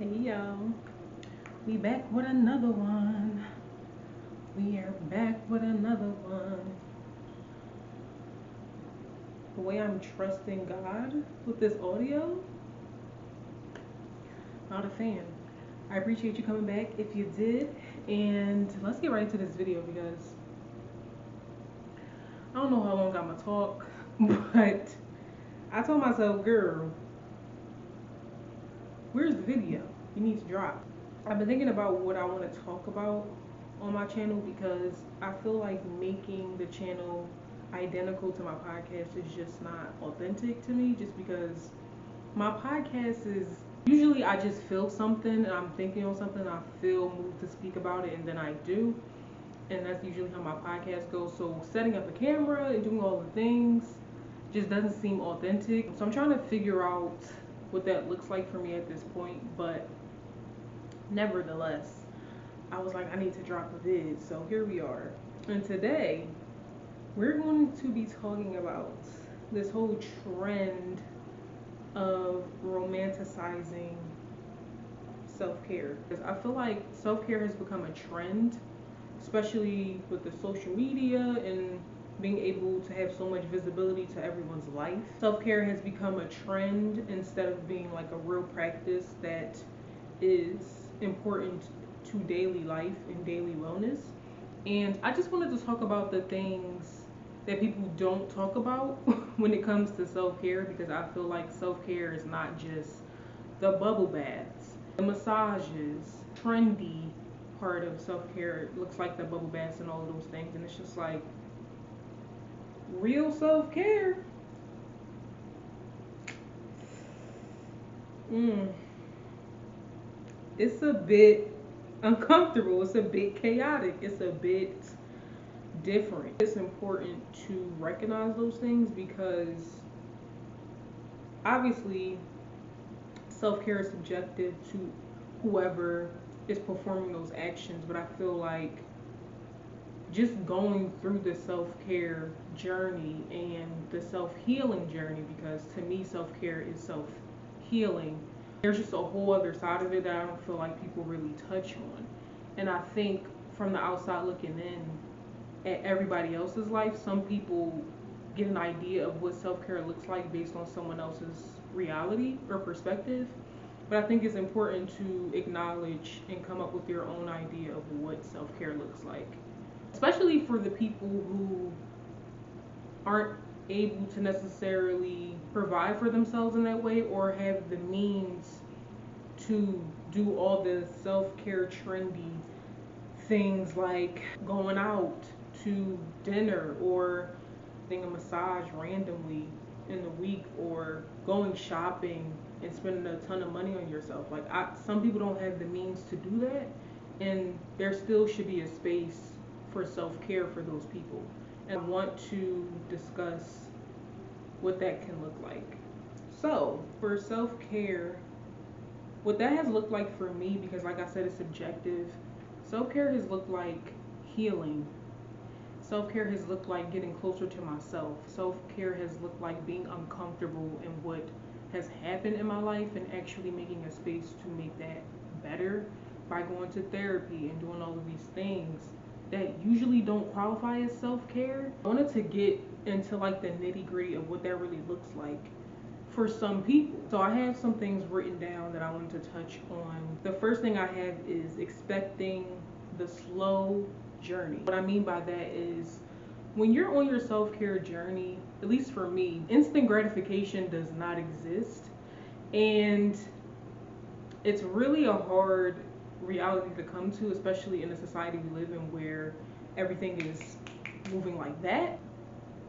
Hey y'all, we back with another one. We are back with another one. The way I'm trusting God with this audio, not a fan. I appreciate you coming back if you did, and let's get right into this video because I don't know how long I'm gonna talk, but I told myself, girl, where's the video? You need to drop. I've been thinking about what I want to talk about on my channel because I feel like making the channel identical to my podcast is just not authentic to me, just because my podcast is usually I just feel something and I'm thinking on something, I feel moved to speak about it, and then I do. And that's usually how my podcast goes. So setting up a camera and doing all the things just doesn't seem authentic. So I'm trying to figure out what that looks like for me at this point, but nevertheless, I was like, I need to drop a vid, so here we are. And today, we're going to be talking about this whole trend of romanticizing self-care. Because I feel like self-care has become a trend, especially with the social media and being able to have so much visibility to everyone's life. Self-care has become a trend instead of being like a real practice that is important to daily life and daily wellness. And I just wanted to talk about the things that people don't talk about when it comes to self-care, because I feel like self-care is not just the bubble baths, the massages, trendy part of self-care looks like the bubble baths and all of those things, and it's just like real self-care. It's a bit uncomfortable, it's a bit chaotic, it's a bit different. It's important to recognize those things because obviously self-care is subjective to whoever is performing those actions, but I feel like just going through the self-care journey and the self-healing journey, because to me self-care is self-healing, there's just a whole other side of it that I don't feel like people really touch on. And I think from the outside looking in at everybody else's life, some people get an idea of what self-care looks like based on someone else's reality or perspective. But I think it's important to acknowledge and come up with your own idea of what self-care looks like, especially for the people who aren't able to necessarily provide for themselves in that way or have the means to do all the self-care trendy things like going out to dinner or getting a massage randomly in the week or going shopping and spending a ton of money on yourself. Like some people don't have the means to do that, and there still should be a space for self-care for those people. And I want to discuss what that can look like. So for self-care, what that has looked like for me, because like I said, it's subjective. Self-care has looked like healing. Self-care has looked like getting closer to myself. Self-care has looked like being uncomfortable in what has happened in my life and actually making a space to make that better by going to therapy and doing all of these things that usually don't qualify as self-care. I wanted to get into like the nitty-gritty of what that really looks like for some people. So I have some things written down that I wanted to touch on. The first thing I have is expecting the slow journey. What I mean by that is when you're on your self-care journey, at least for me, instant gratification does not exist. And it's really a hard reality to come to, especially in the society we live in where everything is moving like that.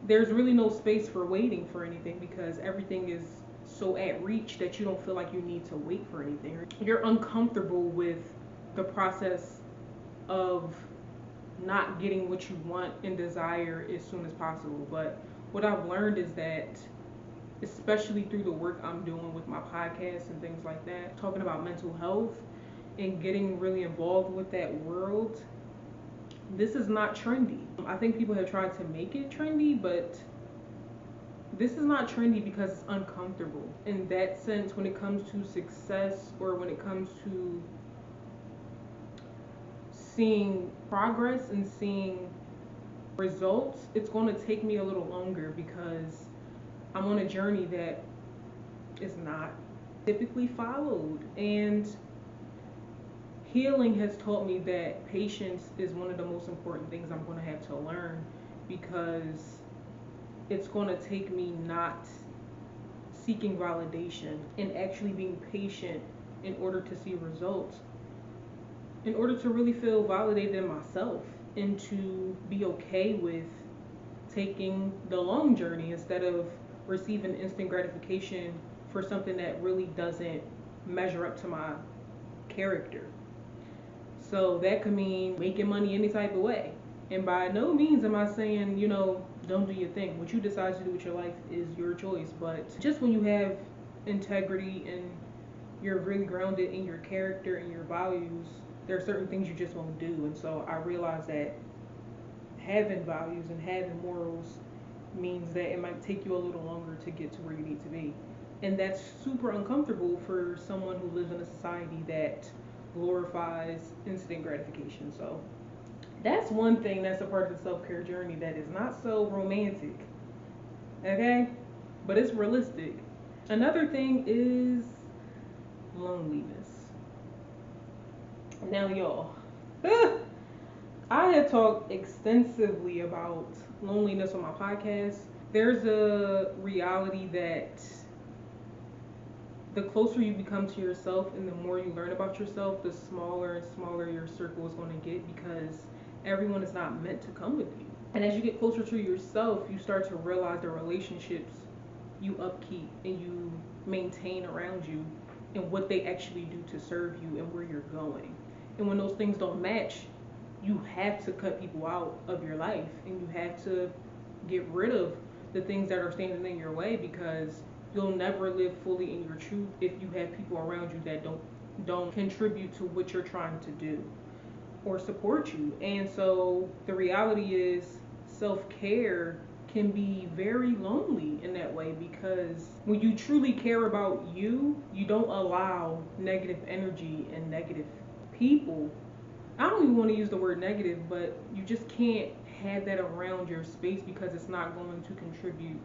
There's really no space for waiting for anything because everything is so at reach that you don't feel like you need to wait for anything. You're uncomfortable with the process of not getting what you want and desire as soon as possible. But what I've learned is that, especially through the work I'm doing with my podcast and things like that, talking about mental health and getting really involved with that world, this is not trendy. I think people have tried to make it trendy, but this is not trendy because it's uncomfortable. In that sense, when it comes to success or when it comes to seeing progress and seeing results, it's going to take me a little longer because I'm on a journey that is not typically followed. And healing has taught me that patience is one of the most important things I'm going to have to learn, because it's going to take me not seeking validation and actually being patient in order to see results, in order to really feel validated in myself and to be okay with taking the long journey instead of receiving instant gratification for something that really doesn't measure up to my character. So that could mean making money any type of way. And by no means am I saying, don't do your thing. What you decide to do with your life is your choice. But just when you have integrity and you're really grounded in your character and your values, there are certain things you just won't do. And so I realized that having values and having morals means that it might take you a little longer to get to where you need to be. And that's super uncomfortable for someone who lives in a society that glorifies instant gratification. So that's one thing that's a part of the self-care journey that is not so romantic. Okay? But it's realistic. Another thing is loneliness. Now, y'all, I had talked extensively about loneliness on my podcast. There's a reality that the closer you become to yourself and the more you learn about yourself, the smaller and smaller your circle is going to get, because everyone is not meant to come with you. And as you get closer to yourself, you start to realize the relationships you upkeep and you maintain around you and what they actually do to serve you and where you're going. And when those things don't match, you have to cut people out of your life and you have to get rid of the things that are standing in your way, because you'll never live fully in your truth if you have people around you that don't contribute to what you're trying to do or support you. And so the reality is, self-care can be very lonely in that way, because when you truly care about you, you don't allow negative energy and negative people. I don't even want to use the word negative, but you just can't have that around your space, because it's not going to contribute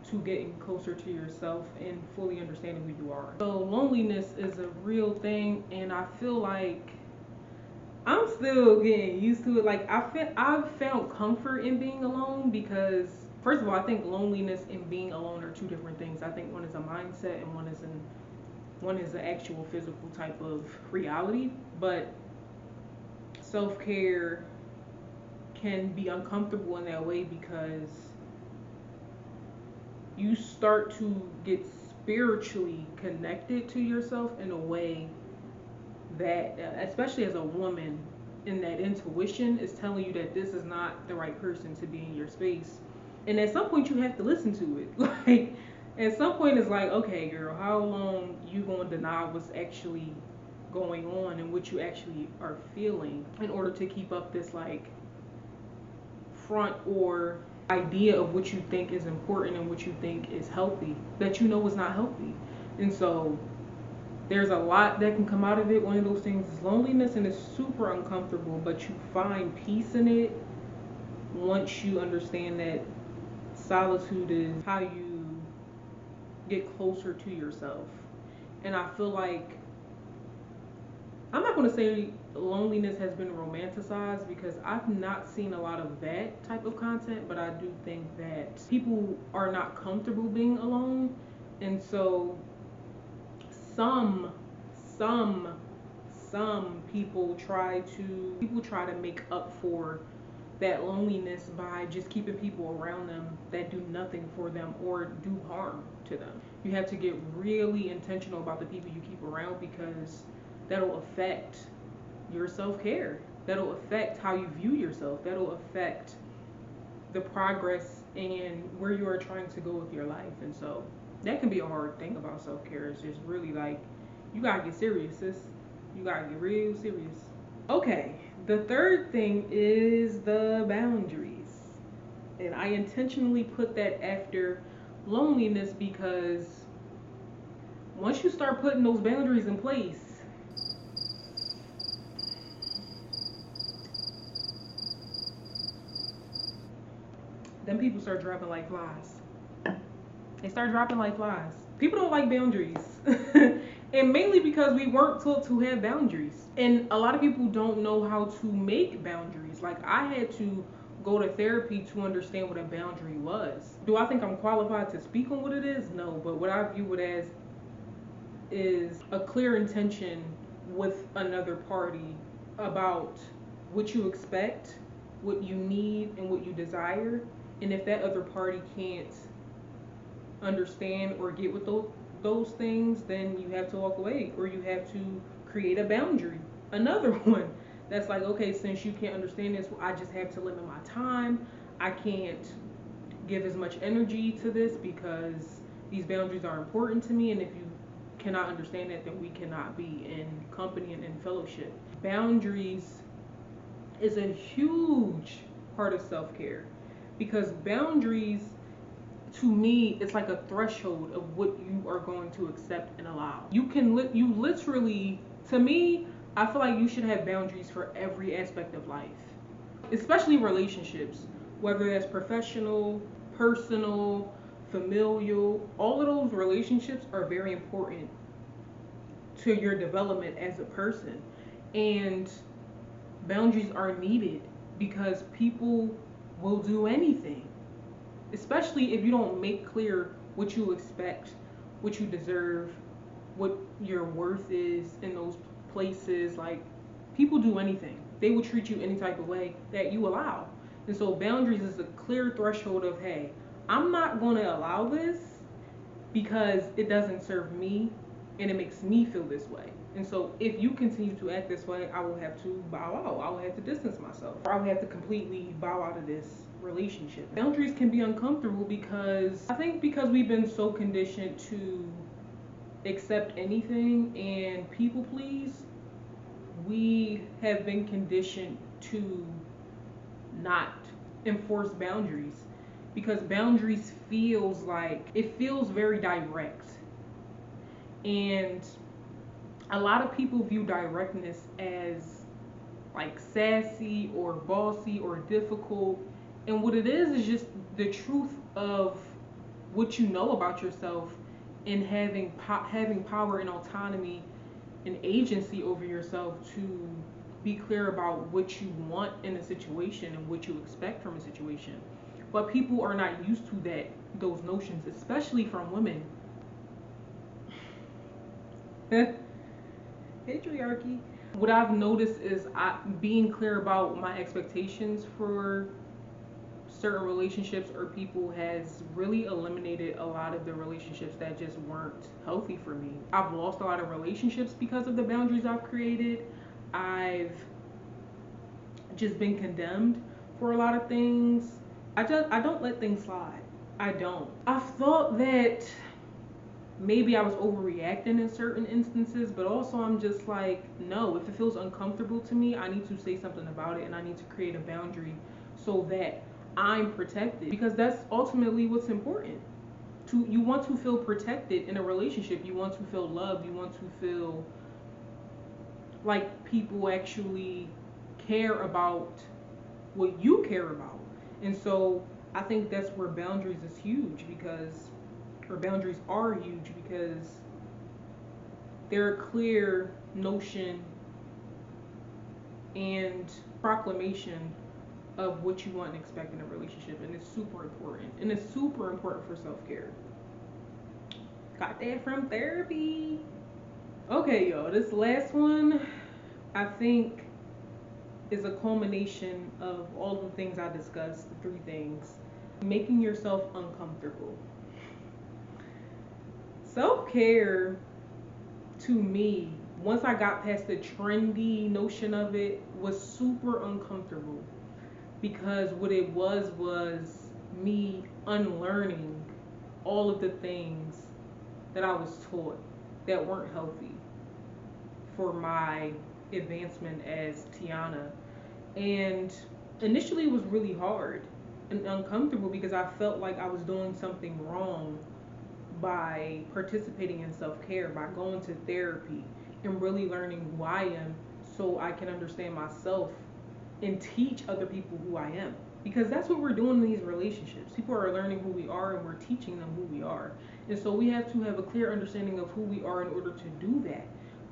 to getting closer to yourself and fully understanding who you are. So loneliness is a real thing, and I feel like I'm still getting used to it. Like I've found comfort in being alone, because first of all, I think loneliness and being alone are two different things. I think one is a mindset and one is an actual physical type of reality. But self-care can be uncomfortable in that way, because you start to get spiritually connected to yourself in a way that, especially as a woman, in that intuition is telling you that this is not the right person to be in your space. And at some point you have to listen to it. Like at some point it's like, okay girl, how long you gonna deny what's actually going on and what you actually are feeling in order to keep up this like front or idea of what you think is important and what you think is healthy, that you know is not healthy. And so there's a lot that can come out of it. One of those things is loneliness, and it's super uncomfortable, but you find peace in it once you understand that solitude is how you get closer to yourself. And I feel like, I'm not going to say loneliness has been romanticized, because I've not seen a lot of that type of content, but I do think that people are not comfortable being alone. And so some some people try to make up for that loneliness by just keeping people around them that do nothing for them or do harm to them. You have to get really intentional about the people you keep around, because that'll affect your self-care. That'll affect how you view yourself. That'll affect the progress and where you are trying to go with your life. And so that can be a hard thing about self-care. It's just really like, you gotta get serious, sis. You gotta get real serious. Okay, the third thing is the boundaries. And I intentionally put that after loneliness, because once you start putting those boundaries in place, then people start dropping like flies. They start dropping like flies. People don't like boundaries. And mainly because we weren't taught to have boundaries. And a lot of people don't know how to make boundaries. Like, I had to go to therapy to understand what a boundary was. Do I think I'm qualified to speak on what it is? No. But what I view it as is a clear intention with another party about what you expect, what you need, and what you desire. And if that other party can't understand or get with those things, then you have to walk away, or you have to create a boundary. Another one that's like, okay, since you can't understand this, I just have to limit my time. I can't give as much energy to this because these boundaries are important to me, and if you cannot understand that, then we cannot be in company and in fellowship. Boundaries is a huge part of self-care, because boundaries, to me, it's like a threshold of what you are going to accept and allow. You literally, to me, I feel like you should have boundaries for every aspect of life, especially relationships, whether that's professional, personal, familial. All of those relationships are very important to your development as a person. And boundaries are needed because people will do anything, especially if you don't make clear what you expect, what you deserve, what your worth is in those places. Like, people do anything. They will treat you any type of way that you allow. And so boundaries is a clear threshold of, hey, I'm not going to allow this because it doesn't serve me and it makes me feel this way. And so if you continue to act this way, I will have to bow out. I will have to distance myself. Or I will have to completely bow out of this relationship. Boundaries can be uncomfortable because I think because we've been so conditioned to accept anything and people please, we have been conditioned to not enforce boundaries, because boundaries feels very direct. And a lot of people view directness as like sassy or bossy or difficult. And what it is just the truth of what you know about yourself, and having power and autonomy and agency over yourself to be clear about what you want in a situation and what you expect from a situation. But people are not used to those notions, especially from women. Patriarchy. What I've noticed is being clear about my expectations for certain relationships or people has really eliminated a lot of the relationships that just weren't healthy for me. I've lost a lot of relationships because of the boundaries I've created. I've just been condemned for a lot of things. I don't let things slide. I don't. I've thought that maybe I was overreacting in certain instances, but also I'm just like, no, if it feels uncomfortable to me, I need to say something about it, and I need to create a boundary so that I'm protected, because that's ultimately what's important. You want to feel protected in a relationship. You want to feel loved. You want to feel like people actually care about what you care about. And so I think that's where boundaries is huge, boundaries are huge because they're a clear notion and proclamation of what you want and expect in a relationship, and it's super important. And it's super important for self-care. Got that from therapy. Okay, y'all, this last one I think is a culmination of all the things I discussed, the three things. Making yourself uncomfortable. Self-care, to me, once I got past the trendy notion of it, was super uncomfortable, because what it was me unlearning all of the things that I was taught that weren't healthy for my advancement as Tiana. And initially it was really hard. and uncomfortable because I felt like I was doing something wrong by participating in self-care, by going to therapy and really learning who I am so I can understand myself and teach other people who I am. Because that's what we're doing in these relationships. People are learning who we are and we're teaching them who we are. And so we have to have a clear understanding of who we are in order to do that.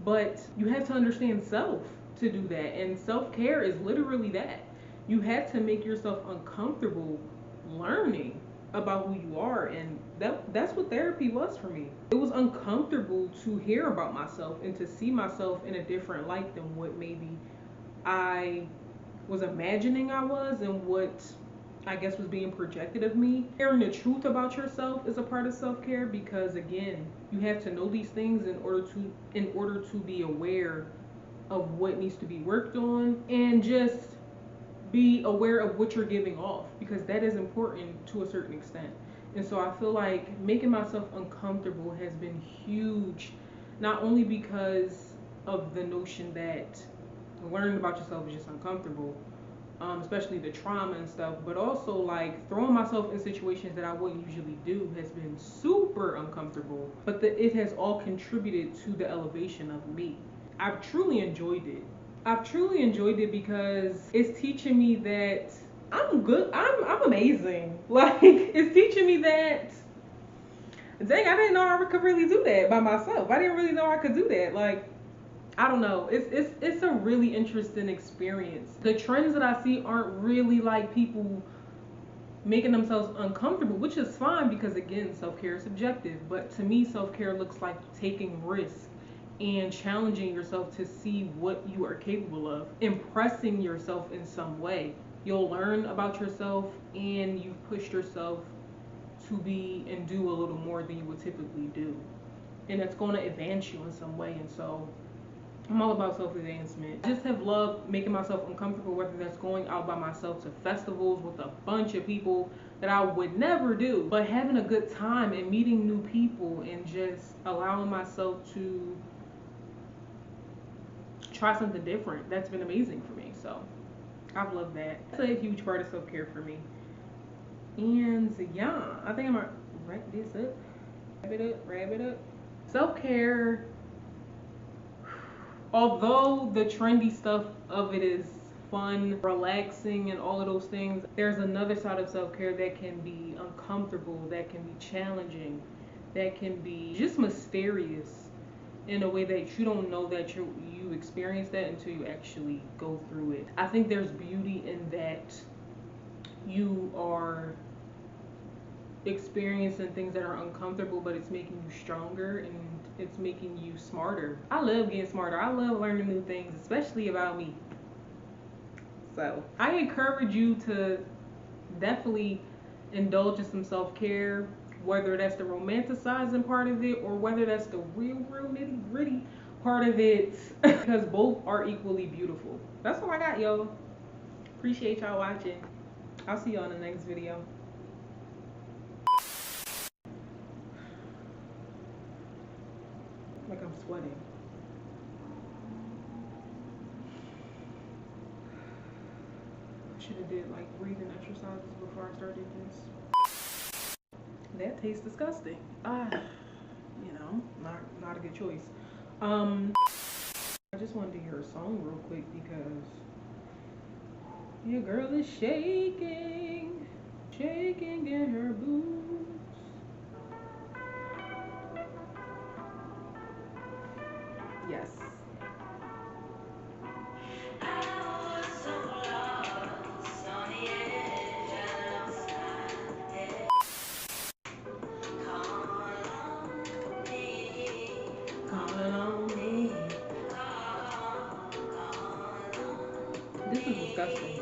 But you have to understand self to do that. And self care is literally that. You have to make yourself uncomfortable learning about who you are, and that's what therapy was for me. It was uncomfortable to hear about myself and to see myself in a different light than what maybe I was imagining I was and what I guess was being projected of me. Hearing the truth about yourself is a part of self-care because again, you have to know these things in order to be aware of what needs to be worked on and just be aware of what you're giving off because that is important to a certain extent. And so I feel like making myself uncomfortable has been huge, not only because of the notion that learning about yourself is just uncomfortable, especially the trauma and stuff, but also like throwing myself in situations that I wouldn't usually do has been super uncomfortable. But it has all contributed to the elevation of me. I've truly enjoyed it. I've truly enjoyed it because it's teaching me that I'm good. I'm amazing. Like it's teaching me that dang, I didn't know I could really do that by myself. I didn't really know I could do that. Like I don't know. It's a really interesting experience. The trends that I see aren't really like people making themselves uncomfortable, which is fine because again, self-care is subjective. But to me, self-care looks like taking risks and challenging yourself to see what you are capable of, impressing yourself in some way. You'll learn about yourself and you've pushed yourself to be and do a little more than you would typically do. And it's going to advance you in some way. And so I'm all about self-advancement. I just have loved making myself uncomfortable, whether that's going out by myself to festivals with a bunch of people that I would never do, but having a good time and meeting new people and just allowing myself to try something different. That's been amazing for me. So I've loved that. That's a huge part of self-care for me. And yeah, I think I'm gonna wrap this up. Wrap it up. Self-care, although the trendy stuff of it is fun, relaxing, and all of those things, there's another side of self-care that can be uncomfortable, that can be challenging, that can be just mysterious in a way that you don't know that you experience that until you actually go through it. I think there's beauty in that you are experiencing things that are uncomfortable, but it's making you stronger and it's making you smarter. I love getting smarter. I love learning new things, especially about me. So I encourage you to definitely indulge in some self-care, whether that's the romanticizing part of it or whether that's the real nitty gritty part of it, because both are equally beautiful. That's all I got, yo. Appreciate y'all watching. I'll see y'all in the next video. Like I'm sweating. I should have did like breathing exercises before I started this. That tastes disgusting. You know, not a good choice. I just wanted to hear a song real quick because your girl is shaking, shaking in her boots. Yes. This is disgusting.